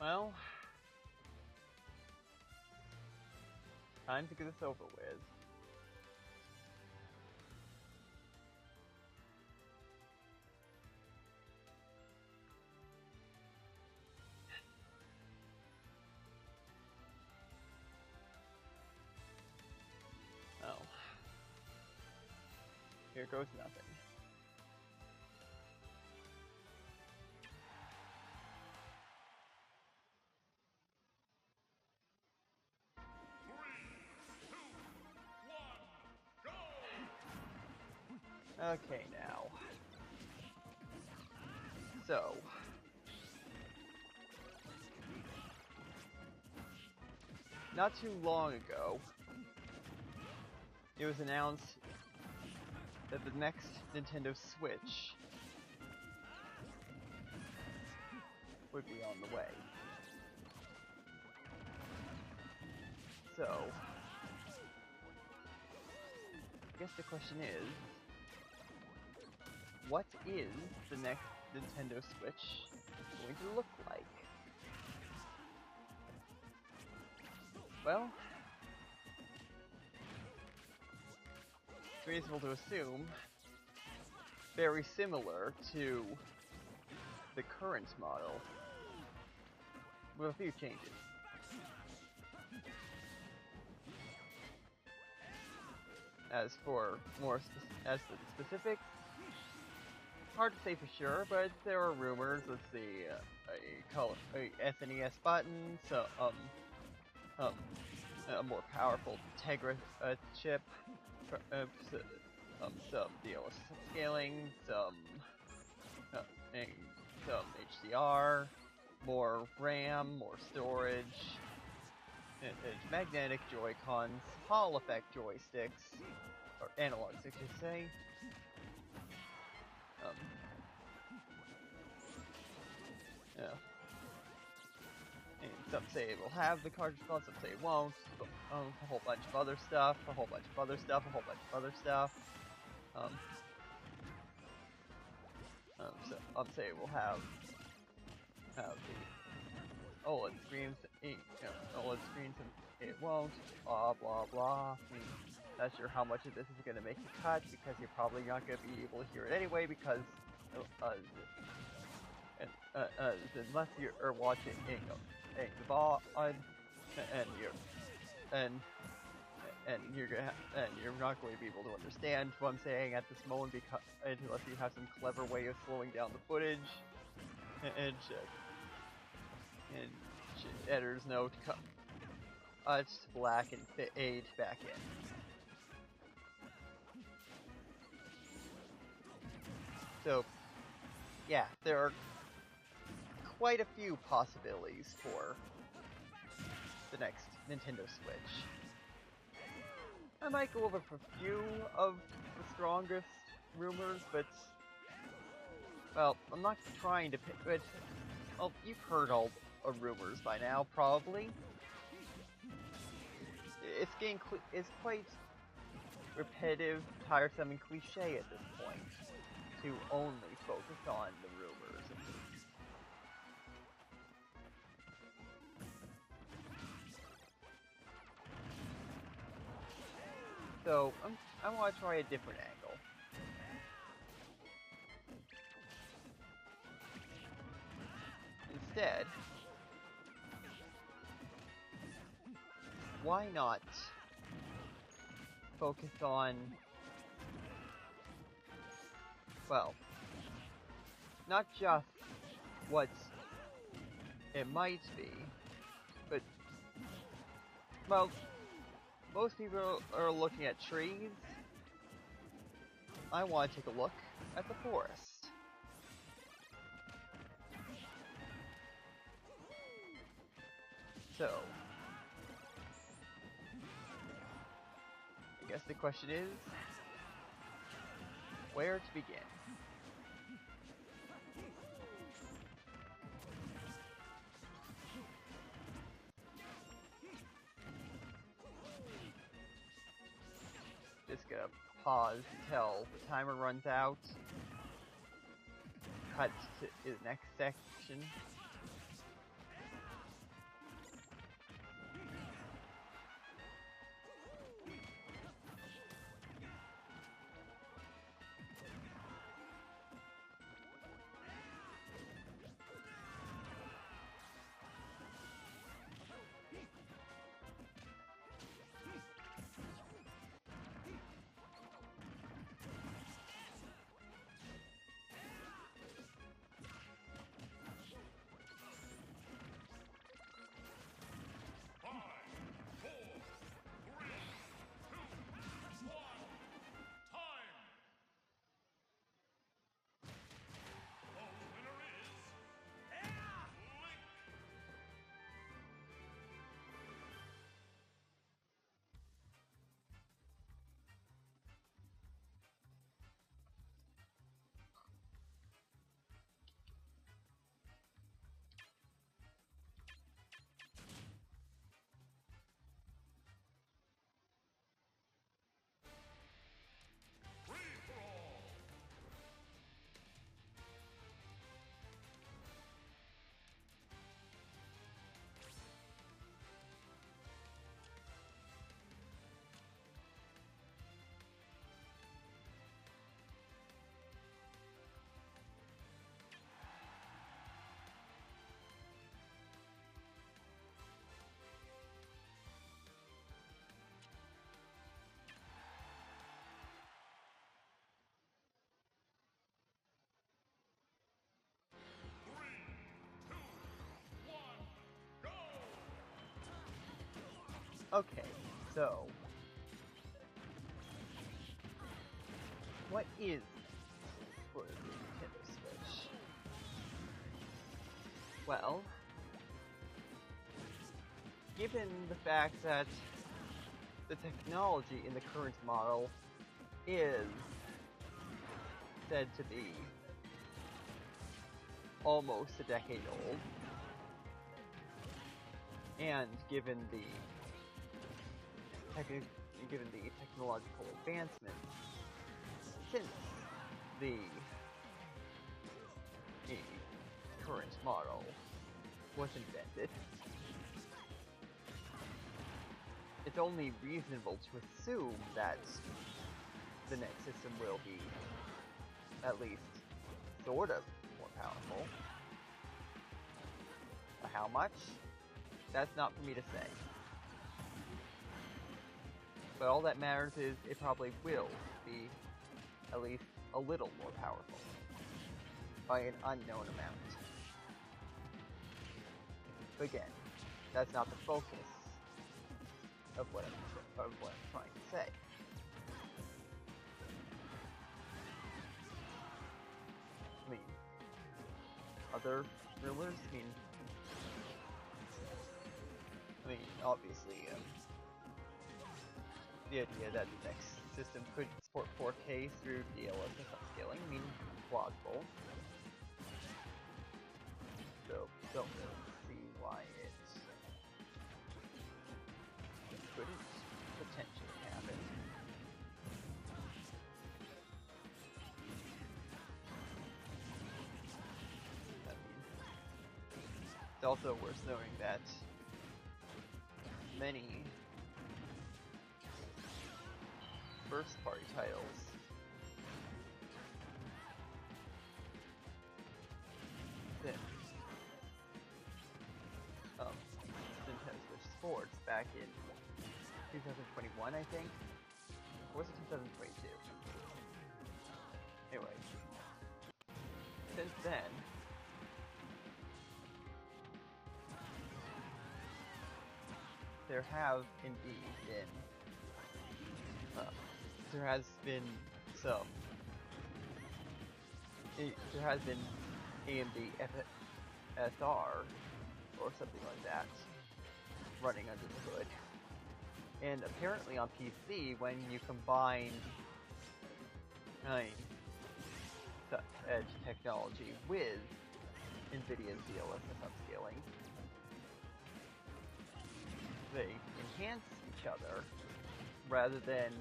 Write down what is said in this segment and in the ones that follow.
Well, time to get this over with. Oh. Here goes nothing. Okay, now. So. Not too long ago, it was announced that the next Nintendo Switch would be on the way. So, I guess the question is, what is the next Nintendo Switch going to look like? Well, it's reasonable to assume very similar to the current model, with a few changes. As for the specifics, hard to say for sure, but there are rumors. Let's see, a SNES button, so a more powerful Tegra chip, some DLSS scaling, some HDR, more RAM, more storage, magnetic Joy-Cons, Hall effect joysticks, or analog sticks, I should say. Yeah. And some say it will have the cartridge slot, some say it won't. A whole bunch of other stuff, a whole bunch of other stuff, a whole bunch of other stuff. Some say it will have the OLED screens, OLED screens, and it won't. Blah blah blah. I mean, not sure how much of this is going to make a cut because you're probably not going to be able to hear it anyway because unless you're watching the VOD and you're not going to be able to understand what I'm saying at this moment because unless you have some clever way of slowing down the footage and editor's note cut black and fade back in. So yeah, there are quite a few possibilities for the next Nintendo Switch. I might go over a few of the strongest rumors, but well, I'm not trying to pick. But well, you've heard all the rumors by now, probably. It's quite repetitive, tiresome, and cliche at this point to only focus on the rumors. So I want to try a different angle. Instead, why not focus on, well, not just what it might be, but, well, most people are looking at trees. I want to take a look at the forest. So, I guess the question is, where to begin? Just gonna pause until the timer runs out. Cut to the next section. Okay, so what is for the Nintendo Switch? Well, given the fact that the technology in the current model is said to be almost a decade old, and given the technological advancements since the current model was invented, it's only reasonable to assume that the next system will be at least sort of more powerful. How much? That's not for me to say. But all that matters is it probably will be at least a little more powerful by an unknown amount. But again, that's not the focus of what I'm trying to say. I mean, other thrillers? I mean, obviously, the idea that the next system could support 4K through DLSS upscaling, I mean, plausible. So, don't really see why it couldn't potentially happen. I mean, it's also worth noting that many first-party titles since Nintendo Switch Sports back in 2021, I think, or was it 2022? Anyway, since then, there have indeed been there has been AMD FSR or something like that running under the hood. And apparently on PC, when you combine edge technology with NVIDIA's DLSS upscaling, they enhance each other rather than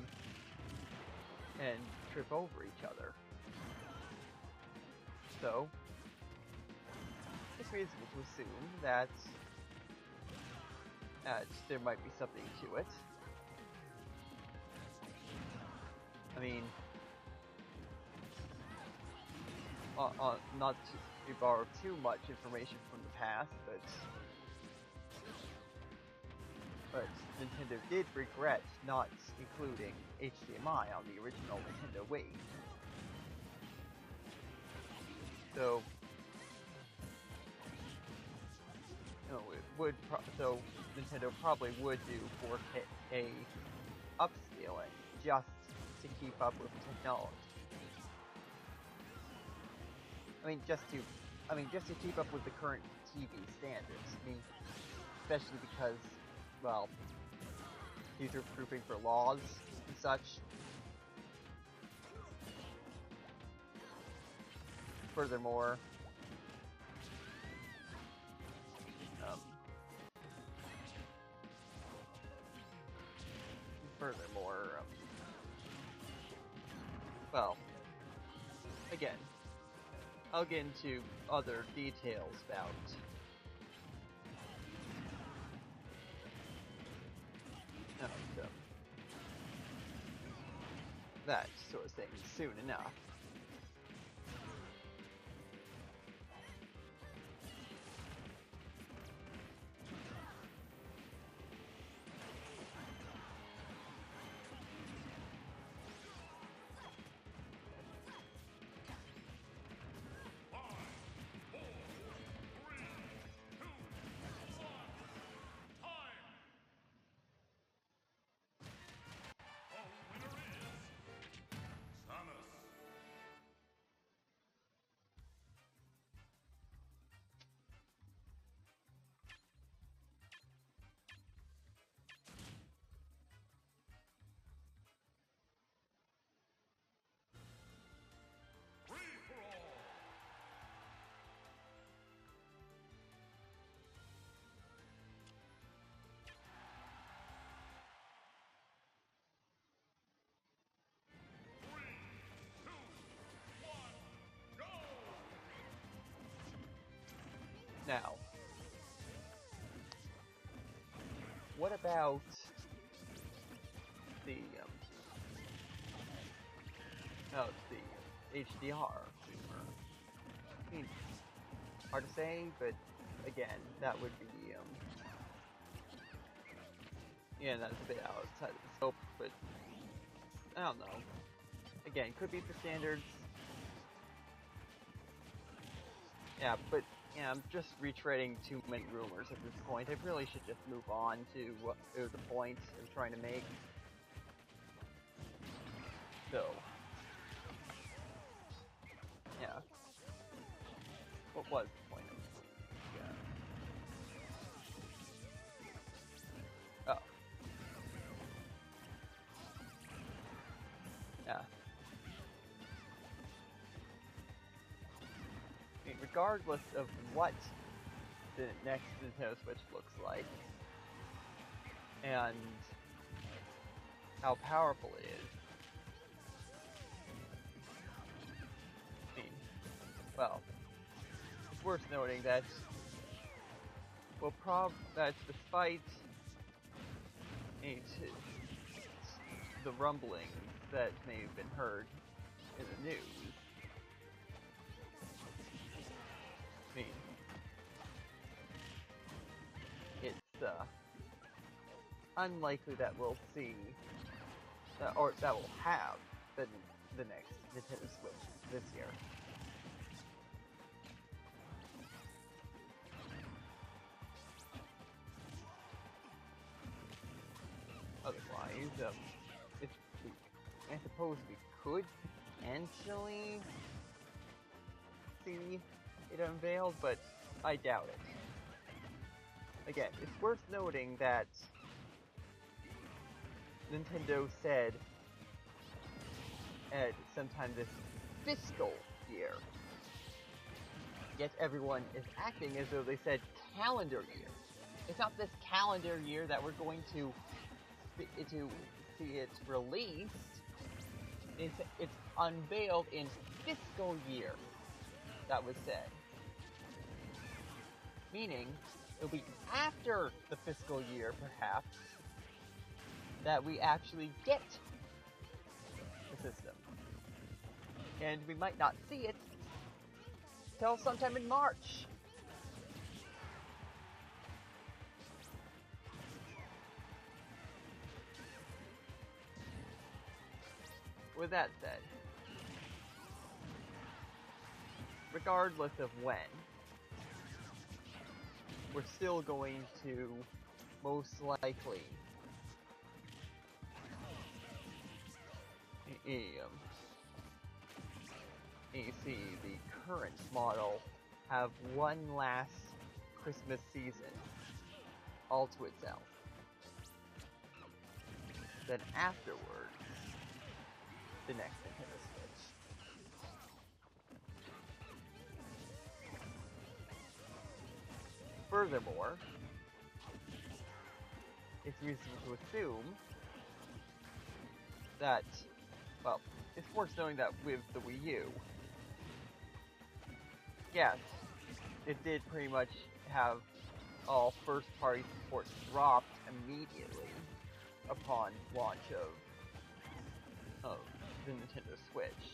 trip over each other. So, it's reasonable to assume that there might be something to it. I mean, not to borrow too much information from the past, but Nintendo did regret not including HDMI on the original Nintendo Wii. So, so Nintendo probably would do 4K upscaling just to keep up with technology. Just to keep up with the current TV standards. I mean, especially because, well, future-proofing for laws and such. Furthermore, well, again, I'll get into other details about that sort of thing soon enough. Now, what about the the HDR humor? I mean, hard to say, but again, that would be yeah, that's a bit outside of the scope, but I don't know. Again, could be for standards. Yeah, but yeah, I'm just retreading too many rumors at this point. I really should just move on to the point I'm trying to make. So, yeah. What was the point? Yeah. Oh. Yeah. I mean, regardless of what the next Nintendo Switch looks like, and how powerful it is, I mean, well, it's worth noting that, well, that despite the rumblings that may have been heard in the news, I mean, it's unlikely that we'll see, or that we'll have the next Nintendo Switch this year. Otherwise, I suppose we could potentially see it unveiled, but I doubt it. Again, it's worth noting that Nintendo said at sometime this fiscal year, yet everyone is acting as though they said calendar year. It's not this calendar year that we're going to see it released. It's unveiled in fiscal year, that was said. Meaning, it'll be after the fiscal year, perhaps, that we actually get the system. And we might not see it till sometime in March. With that said, regardless of when, we're still going to most likely see the current model have one last Christmas season all to itself. Then afterwards, the next Nintendo Switch. Furthermore, it's reasonable to assume that, well, it's worth knowing that with the Wii U, yes, it did pretty much have all first-party support dropped immediately upon launch of the Nintendo Switch.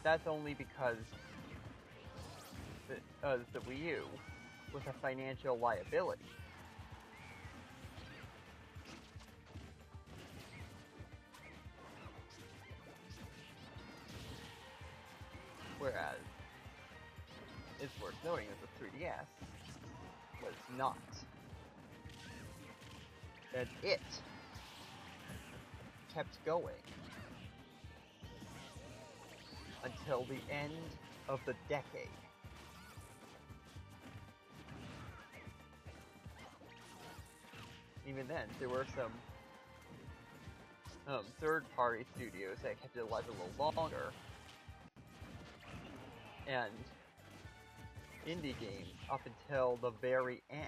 That's only because the Wii U was a financial liability. Whereas, it's worth noting that the 3DS was not. And it kept going until the end of the decade. Even then, there were some third-party studios that kept it alive a little longer, and indie games up until the very end.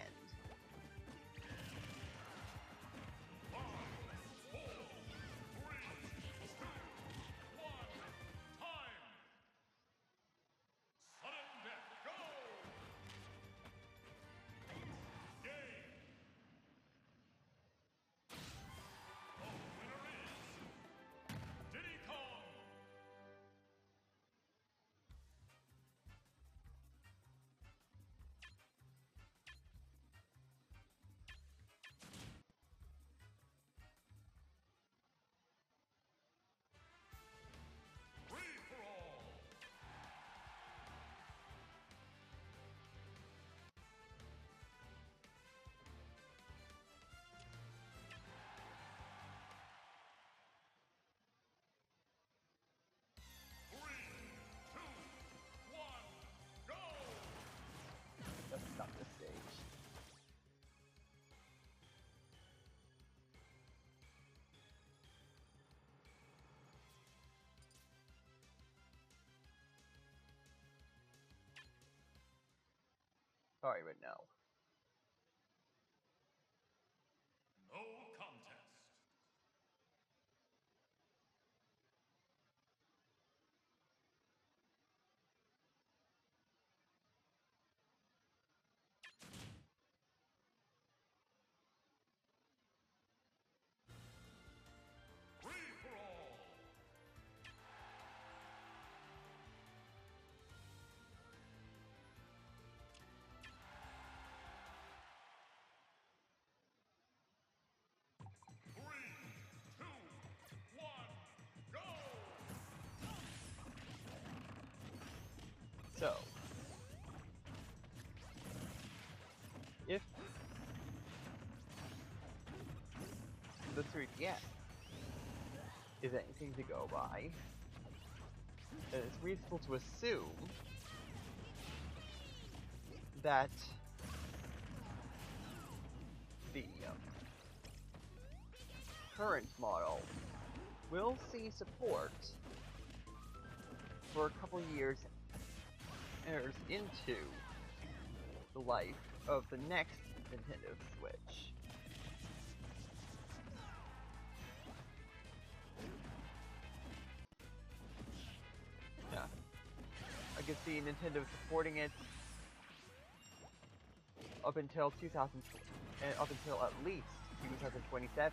Sorry, but no. No contest. Free for all. Three, two, one, go! So, if the 3DS is anything to go by, then it's reasonable to assume that the current model will see support for a couple years into the life of the next Nintendo Switch. Yeah, I could see Nintendo supporting it up until up until at least 2027.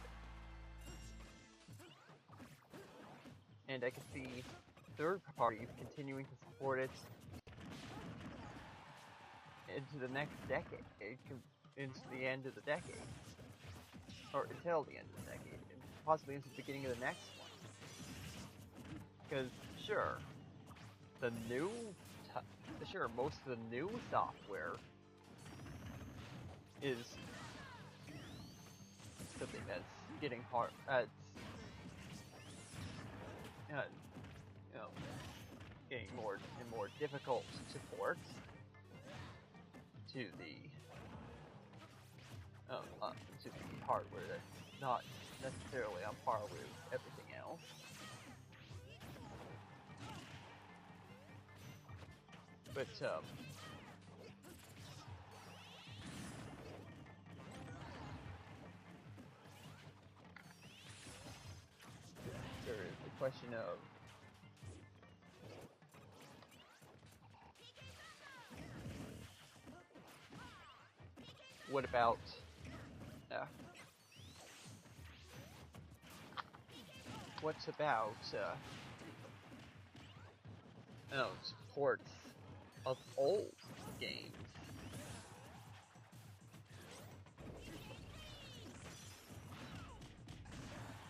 And I could see third parties continuing to support it into the next decade, into the end of the decade, or until the end of the decade, and possibly into the beginning of the next one. Because sure, most of the new software is something that's getting hard. Getting more and more difficult to port to the hardware that's not necessarily on par with everything else. But there is the question of what about ports of old games?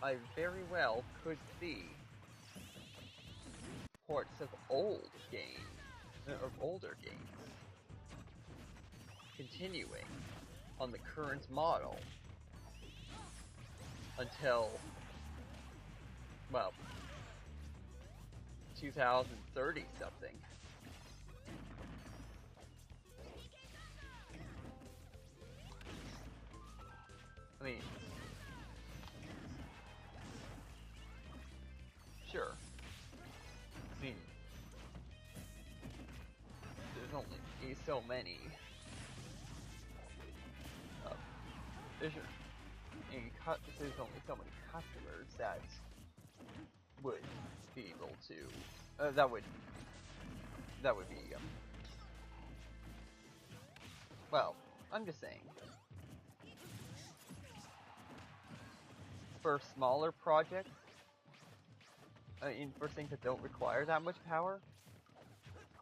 I very well could see ports of older games continuing on the current model until, well, 2030 something. I mean, sure. I mean, there's only so many. There's only so many customers that would be able to. That would be. Well, I'm just saying. For smaller projects, for things that don't require that much power,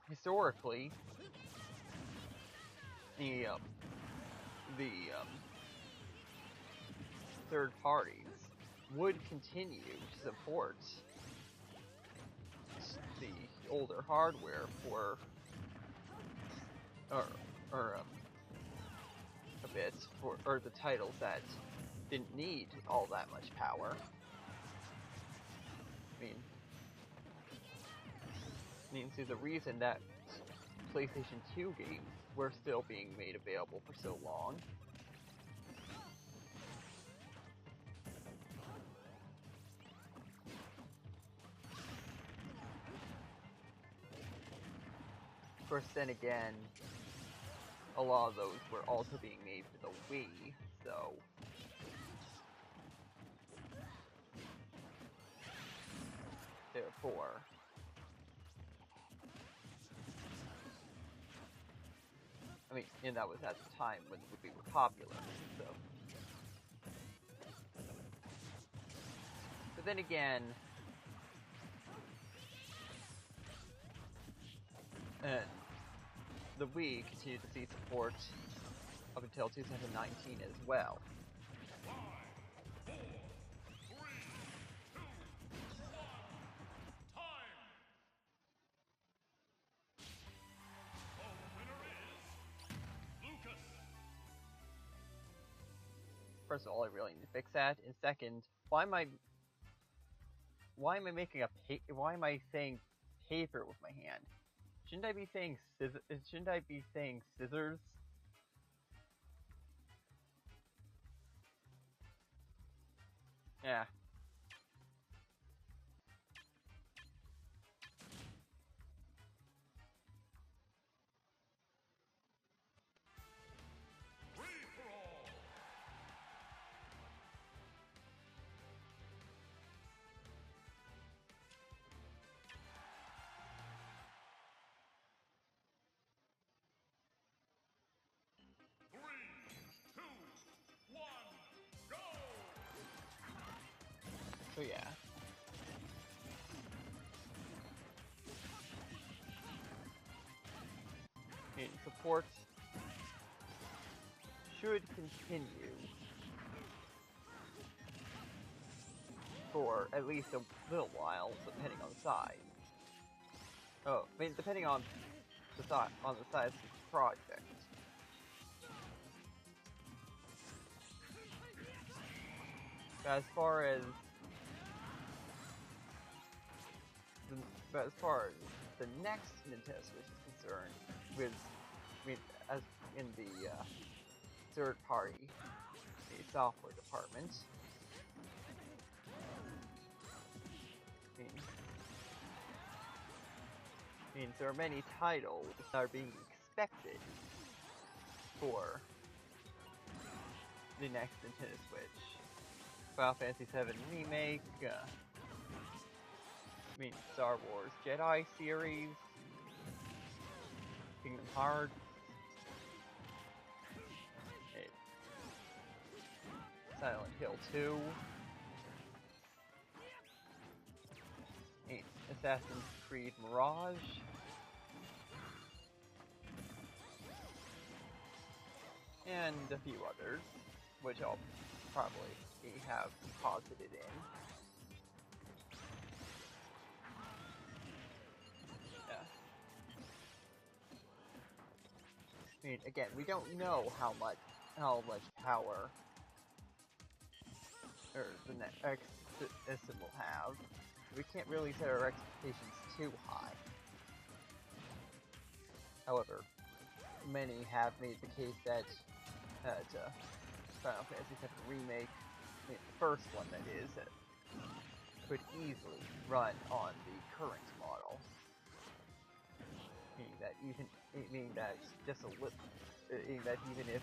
historically, the third parties would continue to support the older hardware for a bit for the titles that didn't need all that much power. I mean, there's a reason that PlayStation 2 games were still being made available for so long. Of course, then again, a lot of those were also being made for the Wii, so therefore, I mean, and that was at the time when the Wii were popular, so. But then again, the Wii continued to see support up until 2019 as well. 5, 4, 3, 2, 1, time! The winner is Lucas. First of all, I really need to fix that. And second, why am I making why am I saying paper with my hand? Shouldn't I be saying scissors? Yeah. Free for all. Three, two, one, go! So yeah. And support should continue for at least a little while, depending on the size. Oh, I mean, depending on the size of the project. As far as the next Nintendo Switch is concerned, as in the third-party software department, means there are many titles that are being expected for the next Nintendo Switch. Final Fantasy VII Remake, Star Wars Jedi series, Kingdom Hearts, Silent Hill 2, Assassin's Creed Mirage, and a few others, which I'll probably have posited in. Yeah. Again, we don't know how much power the next system will have. We can't really set our expectations too high. However, many have made the case that Final Fantasy VII Remake, the first one that is, could easily run on the current model. Meaning that even if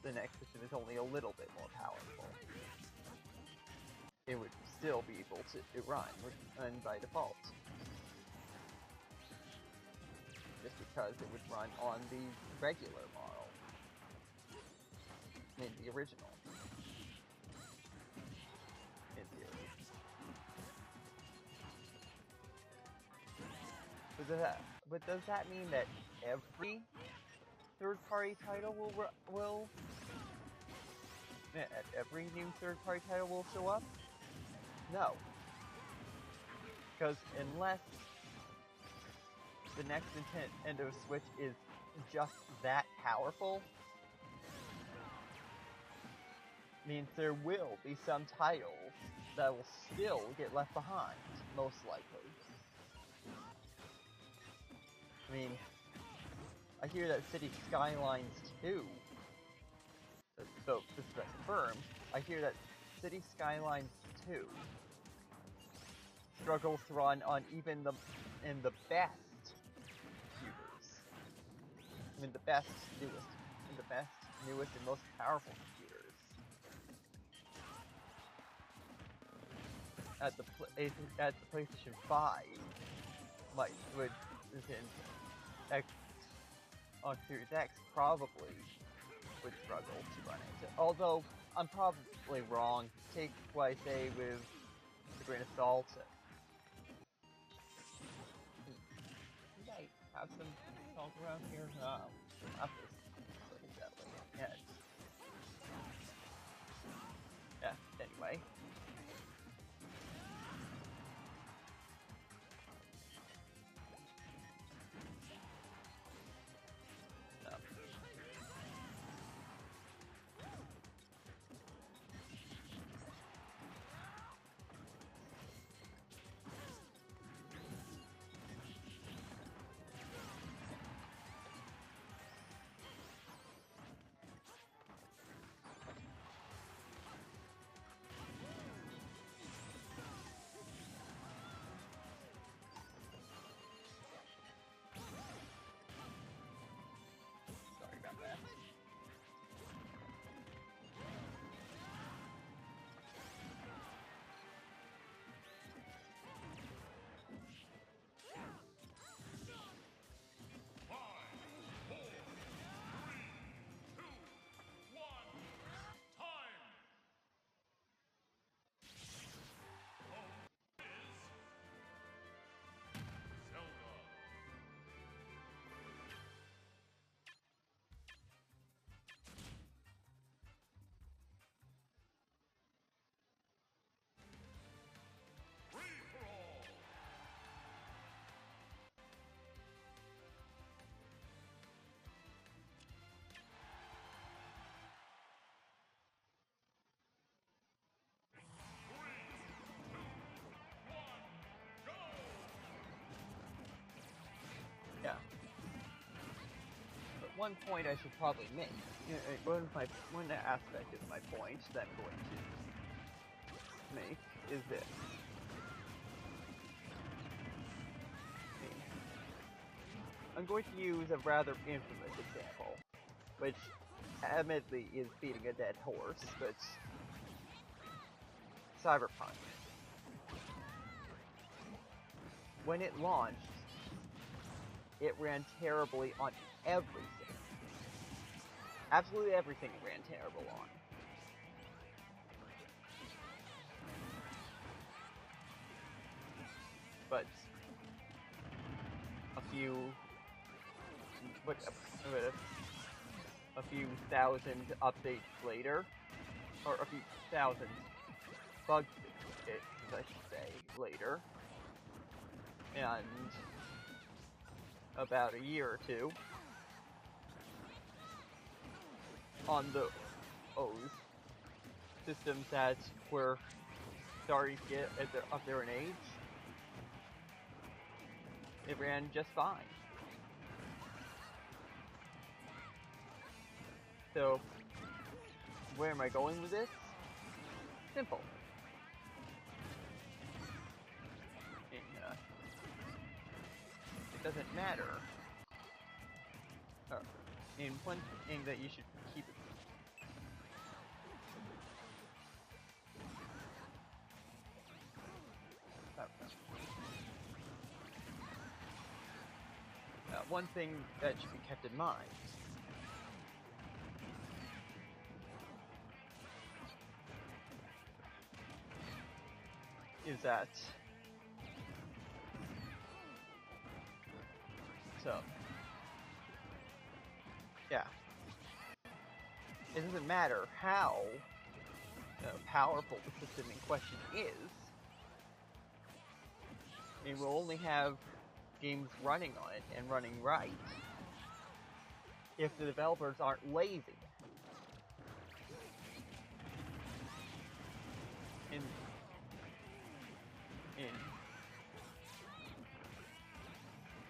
the next system is only a little bit more powerful, it would still be able to run by default. Just because it would run on the regular model. The original. In theory. But does that mean that every third-party title will every new third-party title will show up? No. Because unless the next Nintendo Switch is just that powerful, means there will be some titles that will still get left behind, most likely. I hear that City Skylines 2, so this is confirmed, I hear that City Skylines 2 struggles to run on even the best computers. I mean, the best, newest, and most powerful computers at the PlayStation 5 on Series X probably would struggle to run it. Although I'm probably wrong. Take what I say with a grain of salt. Did I have some salt around here? No. Not this. Look at that way. Yeah. Anyway. Sorry about that. Yeah. But one point I should probably make, one aspect of my point that I'm going to make is this. I'm going to use a rather infamous example, which admittedly is beating a dead horse, but Cyberpunk. When it launched, it ran terribly on everything. Absolutely everything it ran terrible on. But a few thousand updates later, or a few thousand bug fixes, I should say, later, and about a year or two on those systems that were starting to get up there in age, it ran just fine. So, where am I going with this? Simple. It doesn't matter. And one thing that you should keep one thing that should be kept in mind is that yeah, it doesn't matter how powerful the system in question is. It will only have games running on it and running right if the developers aren't lazy.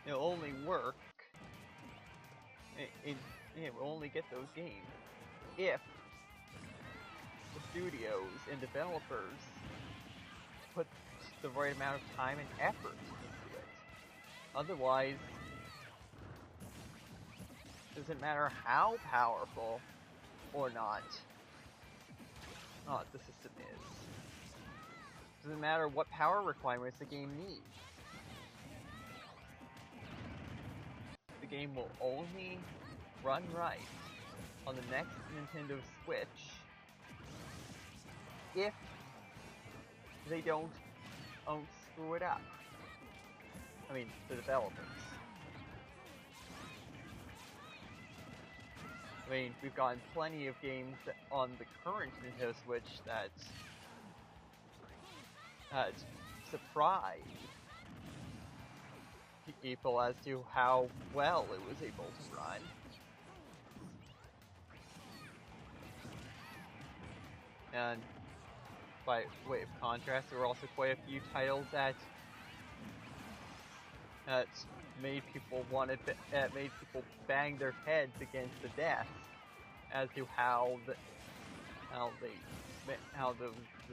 It'll only work. It will only get those games if the studios and developers put the right amount of time and effort into it. Otherwise, Doesn't matter how powerful or not the system is. Doesn't matter what power requirements the game needs. The game will only run right on the next Nintendo Switch if they don't screw it up. I mean, the developers. I mean, we've gotten plenty of games on the current Nintendo Switch that surprised people as to how well it was able to run. And by way of contrast, there were also quite a few titles that made people made people bang their heads against the desk as to how the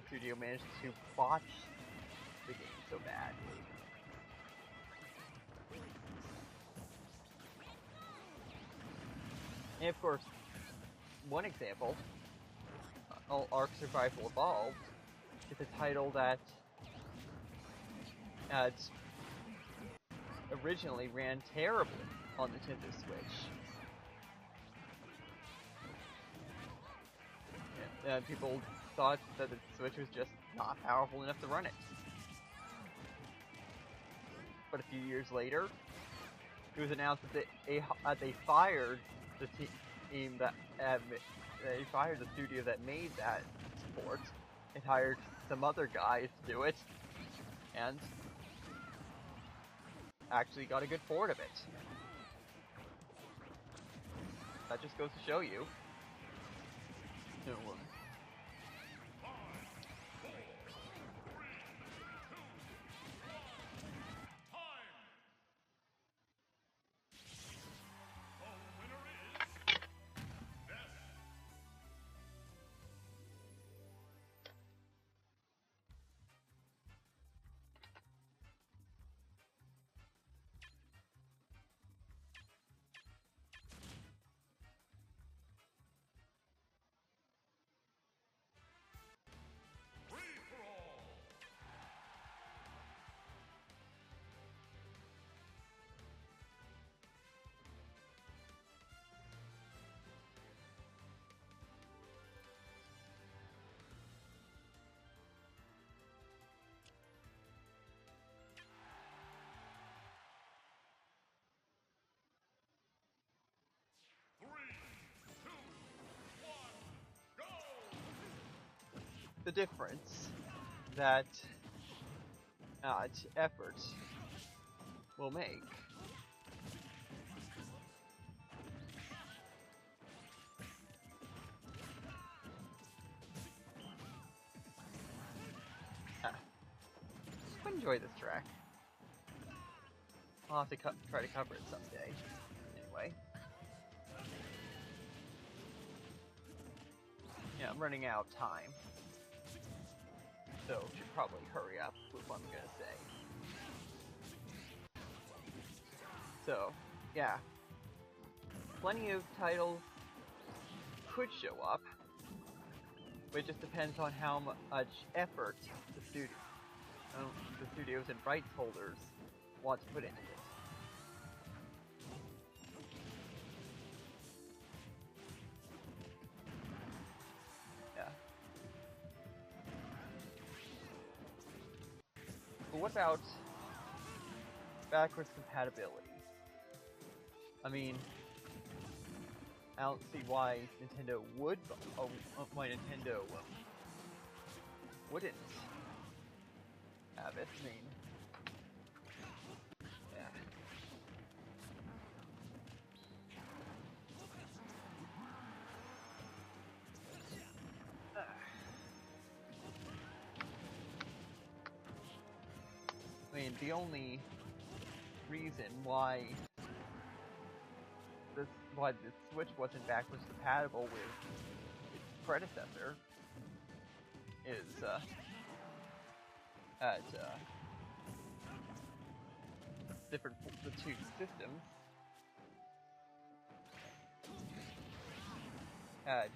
studio managed to botch the game so badly. And of course, one example, Ark Survival Evolved, is a title that originally ran terribly on Nintendo Switch. And people thought that the Switch was just not powerful enough to run it. But a few years later, it was announced that they fired the team that they fired the studio that made that port and hired some other guys to do it, and actually got a good port of it. That just goes to show you. The difference that effort will make. I enjoy this track. I'll have to try to cover it someday. Anyway. Yeah, I'm running out of time. So, should probably hurry up with what I'm gonna say. So, yeah. Plenty of titles could show up, but it just depends on how much effort the studios and rights holders want to put into it. But what about backwards compatibility? I mean, I don't see why Nintendo would, why Nintendo wouldn't have it. I mean, yeah. I mean, the only reason why the Switch wasn't backwards compatible with its predecessor is the two systems had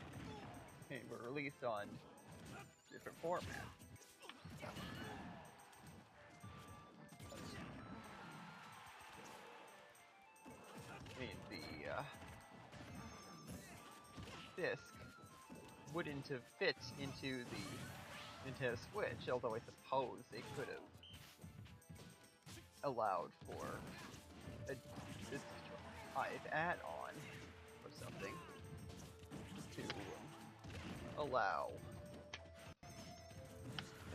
were released on different formats. I mean, the disc wouldn't have fit into the Nintendo Switch, although I suppose they could have allowed for a disc drive add-on or something to allow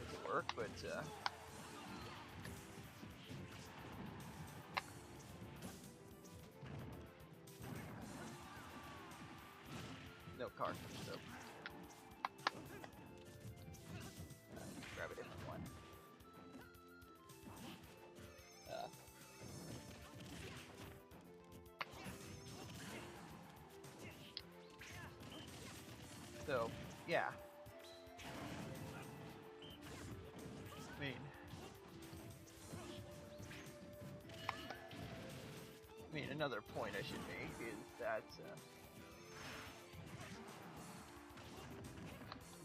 it to work, but no cartridge, so grab a different one. So, yeah. I mean, another point I should make is that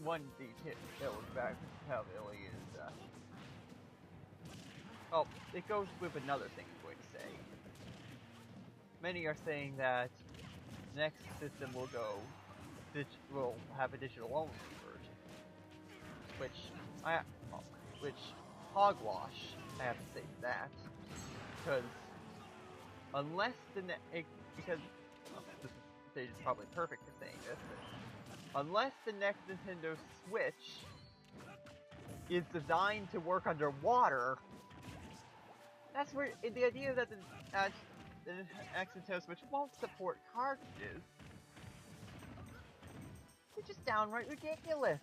one detail about compatibility is, well, it goes with another thing I'm going to say. Many are saying that the next system will will have a digital-only version, which hogwash, I have to say that, because unless because they're probably perfect for saying this, but unless the next Nintendo Switch is designed to work underwater, that's where the idea that the next Nintendo Switch won't support cartridges is just downright ridiculous.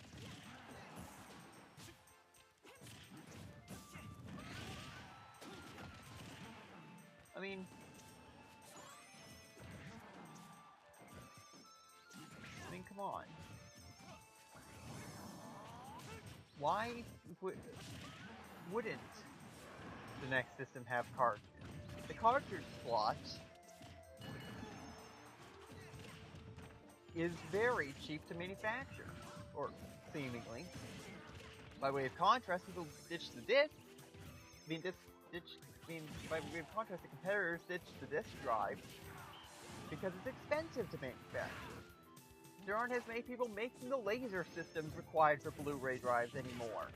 I mean, come on. Why wouldn't the next system have cartridges? The cartridge slot is very cheap to manufacture, or seemingly. By way of contrast, people ditch the disc. By way of contrast, the competitors ditch the disc drive because it's expensive to manufacture. There aren't as many people making the laser systems required for Blu-ray drives anymore.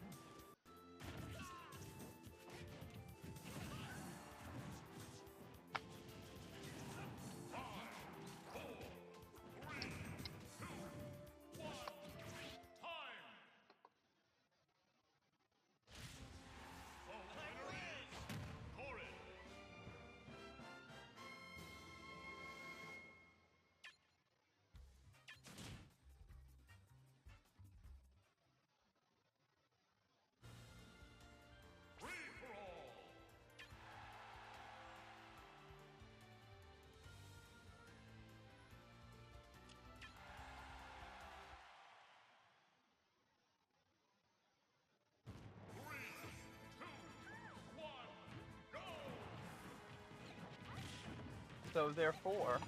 So therefore, I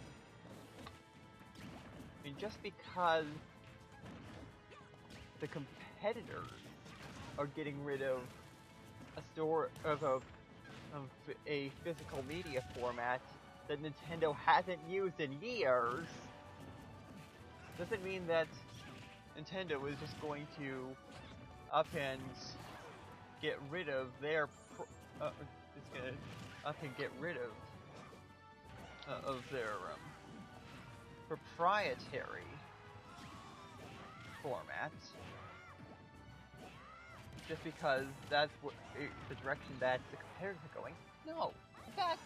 mean, just because the competitors are getting rid of a physical media format that Nintendo hasn't used in years, doesn't mean that Nintendo is just going to up and get rid of their proprietary format just because that's what the direction that the competitors are going. No, in fact,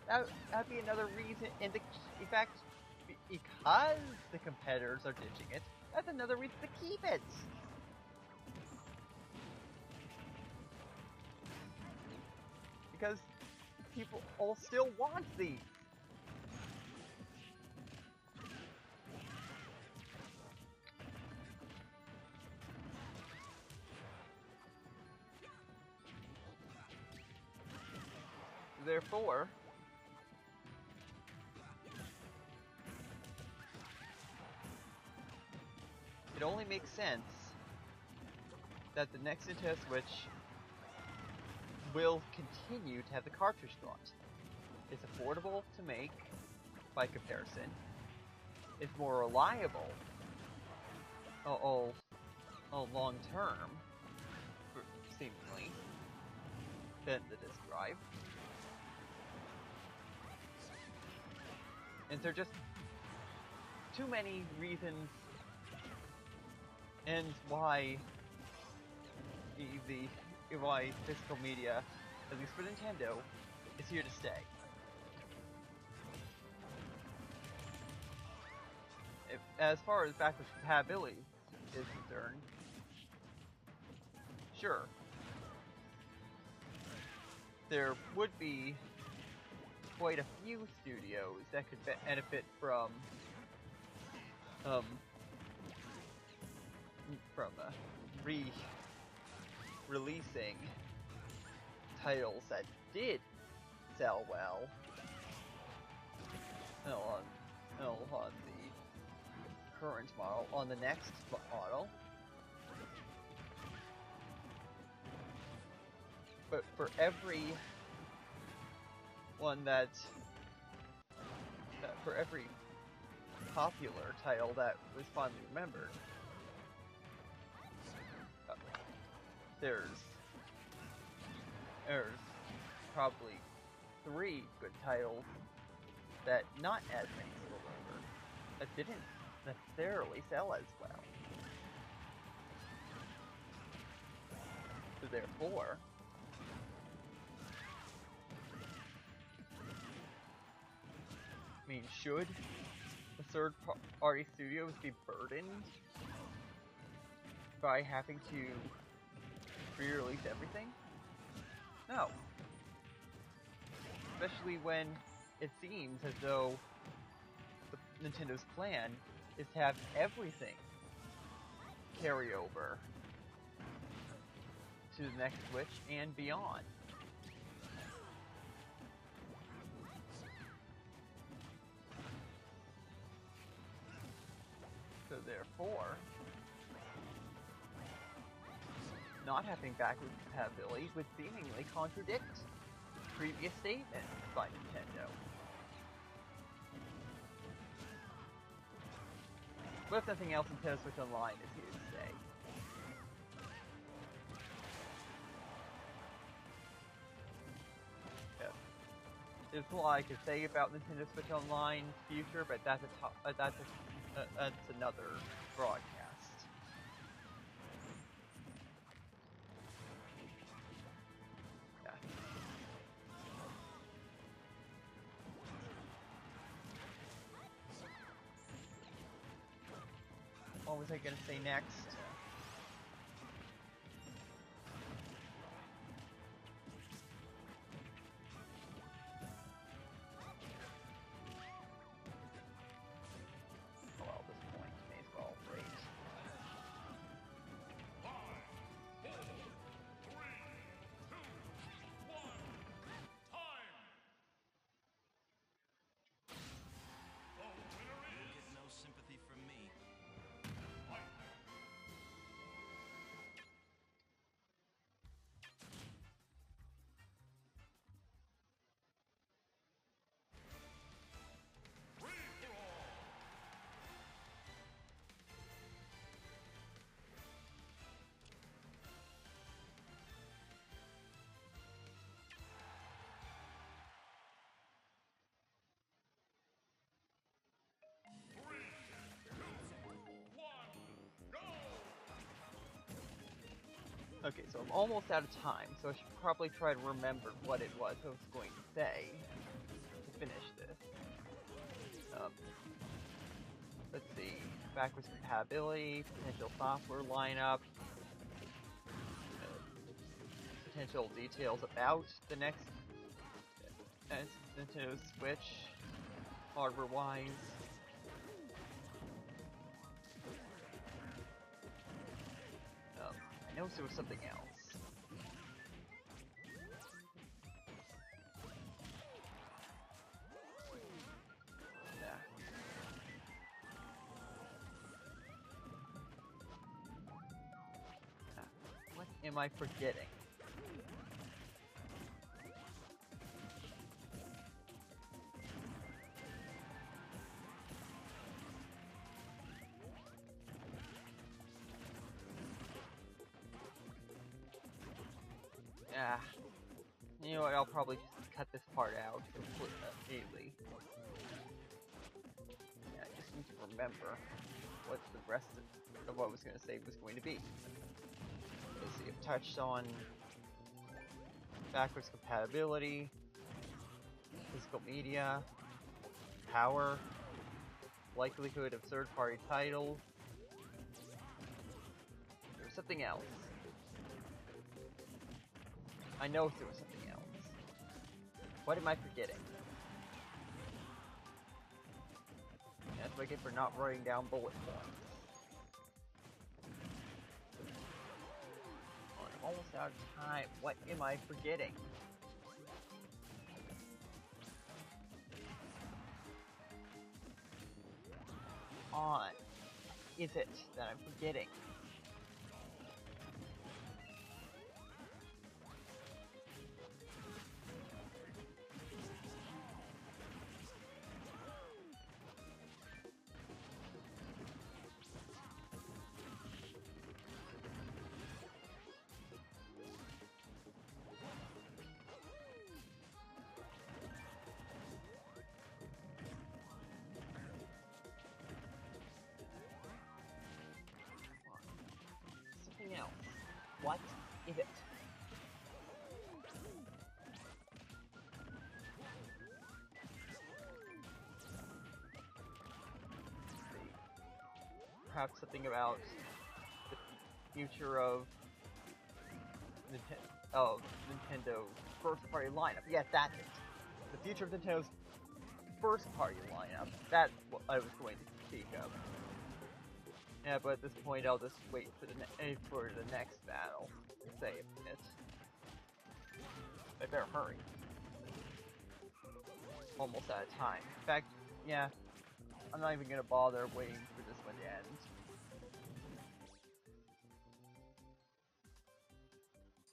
that'd be another reason. In fact, because the competitors are ditching it, that's another reason to keep it. Because people all still want these. Therefore, it only makes sense that the next Nintendo Switch will continue to have the cartridge slot. It's affordable to make by comparison. It's more reliable, long term, seemingly, than the disk drive. And there are just too many reasons and why why physical media, at least for Nintendo, is here to stay. As far as backwards compatibility is concerned, sure, there would be quite a few studios that could benefit from re-releasing titles that did sell well on the current model, on the next model. But for every one for every popular title that was fondly remembered, there's probably 3 good titles that not as many people remember, that didn't necessarily sell as well. So therefore, I mean, should the third-party studios be burdened by having to re-release everything? No. Especially when it seems as though Nintendo's plan is to have everything carry over to the next Switch and beyond. So therefore, not having backwards compatibility would seemingly contradict previous statements by Nintendo. But if nothing else, Nintendo Switch Online is here to stay. Yeah. There's a lot I could say about Nintendo Switch Online's future, but that's another broadcast. Yeah. What was I gonna say next? Well, at this point, may as well wait. 5, 4, 3, 2, 1, time! The winner You'll is... get no sympathy from me. Fight! Free-for-all! Three, two, one, go! Okay, so I'm almost out of time, so I should probably try to remember what it was I was going to say to finish this. Let's see. Backwards compatibility, potential software lineup, potential details about the next Nintendo Switch, hardware-wise. I know there was something else. Yeah. am I forgetting? Ah, you know what, I'll probably just cut this part out completely. Yeah, I just need to remember what the rest of what I was going to say was going to be. Let's see, I've touched on backwards compatibility, physical media, power, likelihood of third-party titles. There's something else. I know there was something else. What am I forgetting? That's what I get for not writing down bullet points. Oh, I'm almost out of time. What am I forgetting? On. Is it that I'm forgetting? Something else. What is it? Perhaps something about the future of Nintendo's first-party lineup. Yes, that's it. The future of Nintendo's first-party lineup. That's what I was going to speak of. Yeah, but at this point, I'll just wait for the next battle to say it. I better hurry. Almost out of time. In fact, yeah, I'm not even gonna bother waiting for this one to end.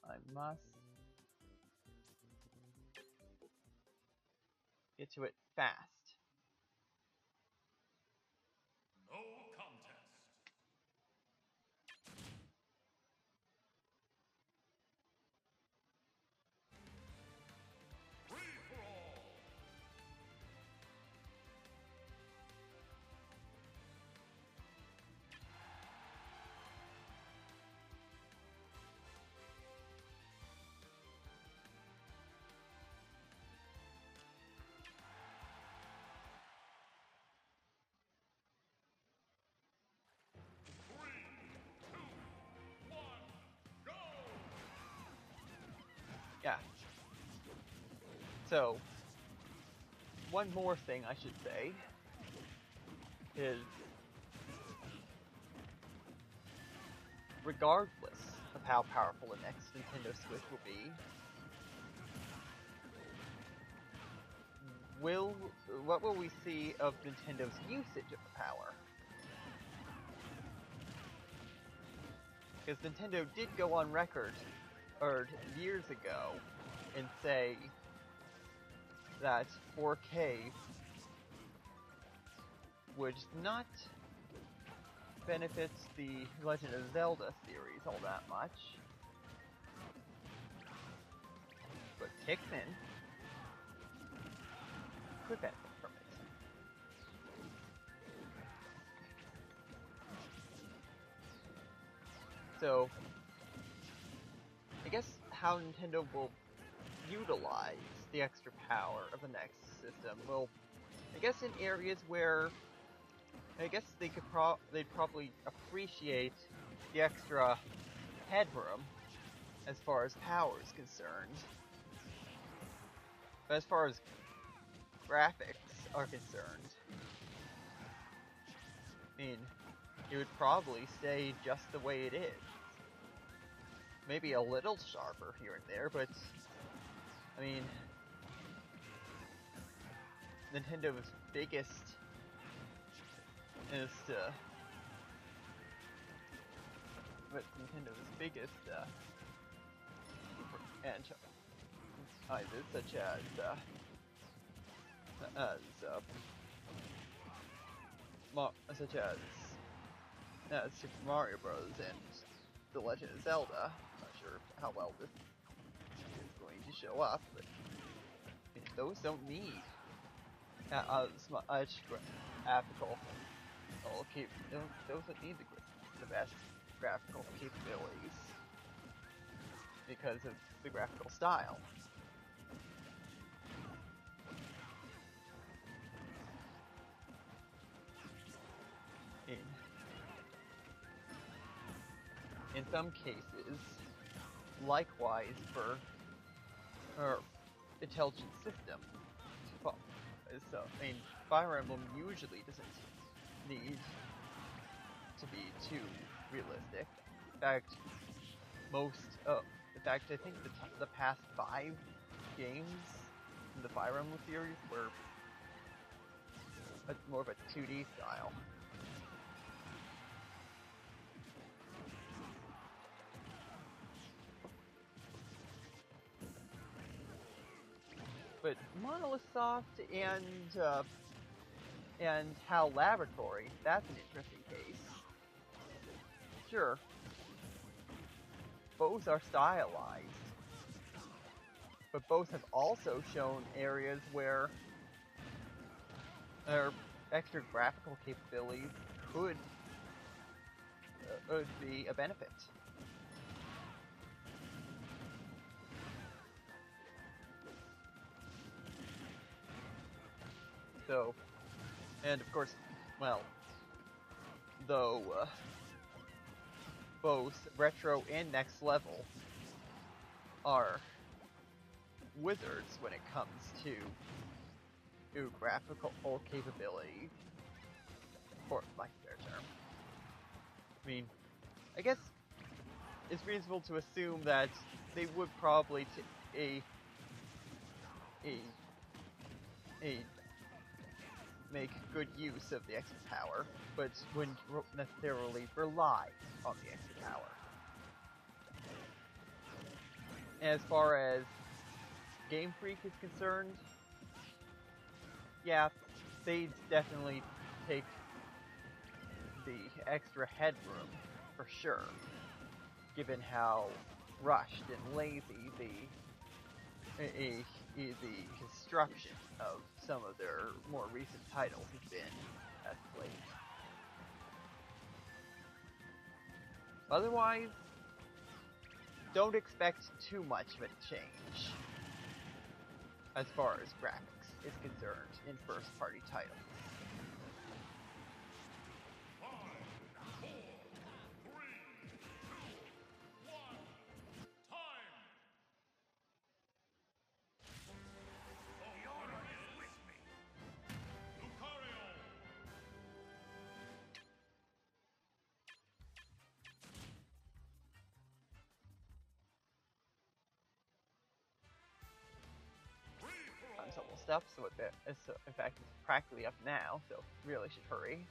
I must get to it fast. No contest. Free for all. Yeah. So, one more thing I should say is, regardless of how powerful the next Nintendo Switch will be, what will we see of Nintendo's usage of the power? Because Nintendo did go on record, years ago, and say that 4K would not benefit the Legend of Zelda series all that much, but Pikmin could benefit from it. So, I guess how Nintendo will utilize the extra power of the next system will, I guess, in areas where I guess they'd probably appreciate the extra headroom as far as power is concerned. But as far as graphics are concerned, I mean, it would probably stay just the way it is. Maybe a little sharper here and there, but I mean, Nintendo's biggest is to with Nintendo's biggest franchises, such as Super Mario Bros. And The Legend of Zelda. I'm not sure how well this is going to show up, but those don't need as much graphical. Those don't need the best graphical capabilities because of the graphical style. In some cases, likewise for intelligent system. So, I mean, Fire Emblem usually doesn't need to be too realistic. In fact, I think the past 5 games in the Fire Emblem series were more of a 2D style. But Monolith Soft and HAL Laboratory, that's an interesting case. Sure, both are stylized, but both have also shown areas where their extra graphical capabilities could be a benefit. So, and of course, well, though both Retro and Next Level are wizards when it comes to graphical capability, for lack of a better term. I mean, I guess it's reasonable to assume that they would probably make good use of the extra power, but wouldn't necessarily rely on the extra power. As far as Game Freak is concerned, yeah, they definitely take the extra headroom for sure, given how rushed and lazy the construction of some of their more recent titles has been as of late. Otherwise, don't expect too much of a change as far as graphics is concerned in first-party titles. 5, 4, 3, 2, 1, time! The order is with me. Lucario! Time's almost up, so in fact it's practically up now, so really should hurry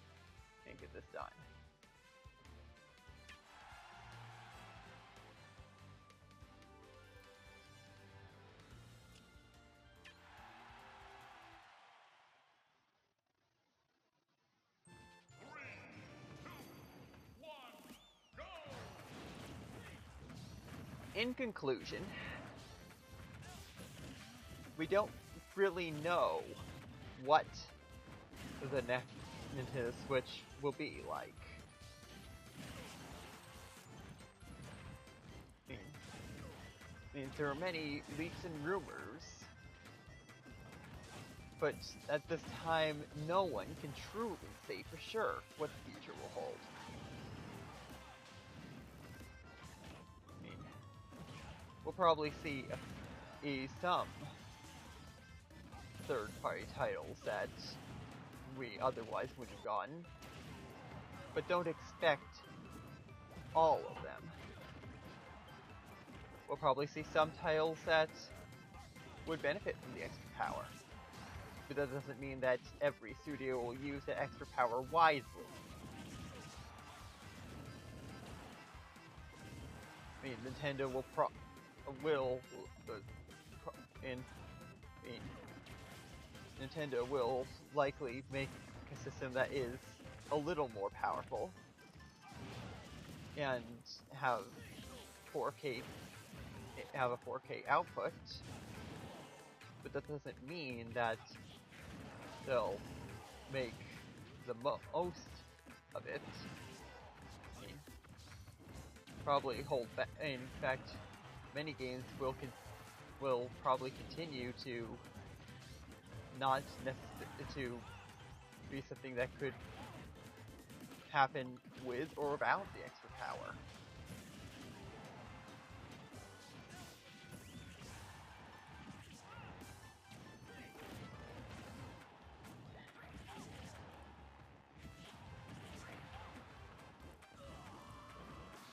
and get this done. In conclusion, we don't really know what the next Nintendo Switch will be like. I mean, there are many leaks and rumors, but at this time, no one can truly say for sure what the future will hold. I mean, we'll probably see some third-party titles that we otherwise would have gotten, but don't expect all of them. We'll probably see some titles that would benefit from the extra power, but that doesn't mean that every studio will use the extra power wisely. mean, Nintendo will uh, pro- in I mean, Nintendo will likely make a system that is a little more powerful and have 4K have a 4K output, but that doesn't mean that they'll make the most of it. I mean, probably hold back. In fact, many games will probably continue to not to be something that could happen with or without the extra power.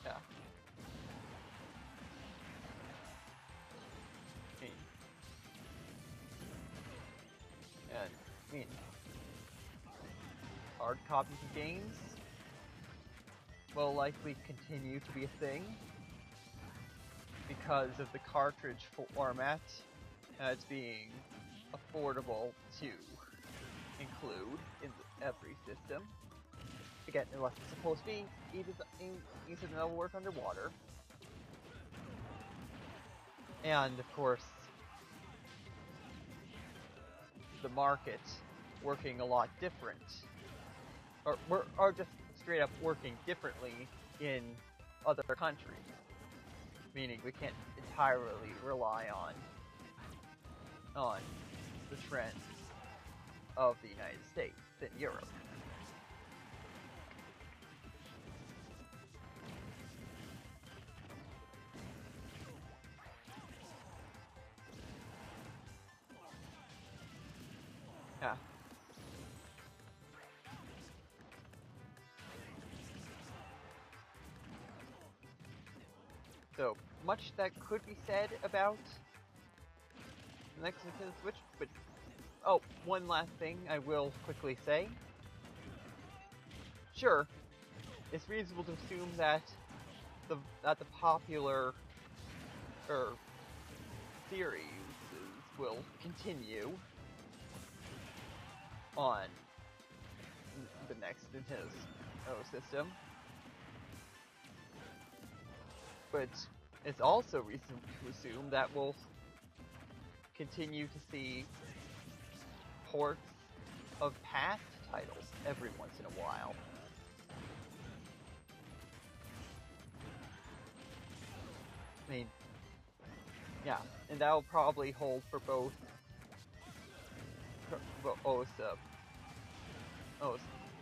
Yeah. I mean, hard copies of games will likely continue to be a thing because of the cartridge format as being affordable to include in every system. Again, unless it's supposed to be easy to work underwater. And of course, the market working a lot different, or just straight up working differently in other countries, meaning we can't entirely rely on the trends of the United States and Europe. Yeah. So much that could be said about the next Nintendo Switch, but oh, one last thing I will quickly say. Sure, it's reasonable to assume that the popular series will continue on the next Nintendo system. But it's also reasonable to assume that we'll continue to see ports of past titles every once in a while. I mean, yeah, and that'll probably hold for both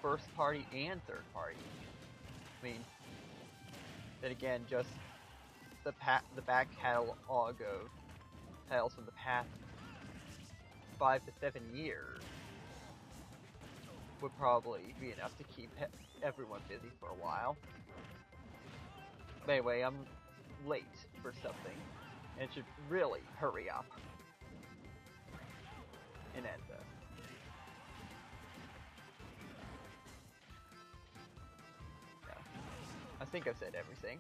first party and third party. I mean, then again, just the back catalog of titles from the past 5 to 7 years would probably be enough to keep everyone busy for a while. But anyway, I'm late for something, and should really hurry up and end this. Yeah. I think I've said everything.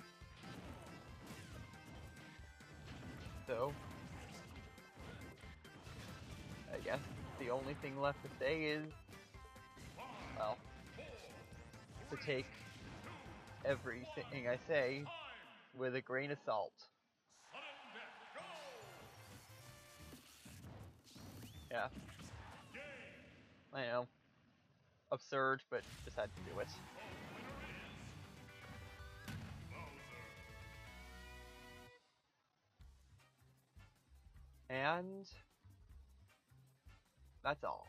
So, I guess the only thing left to say is, well, to take everything I say with a grain of salt. Yeah. I know. Absurd, but just had to do it. And that's all.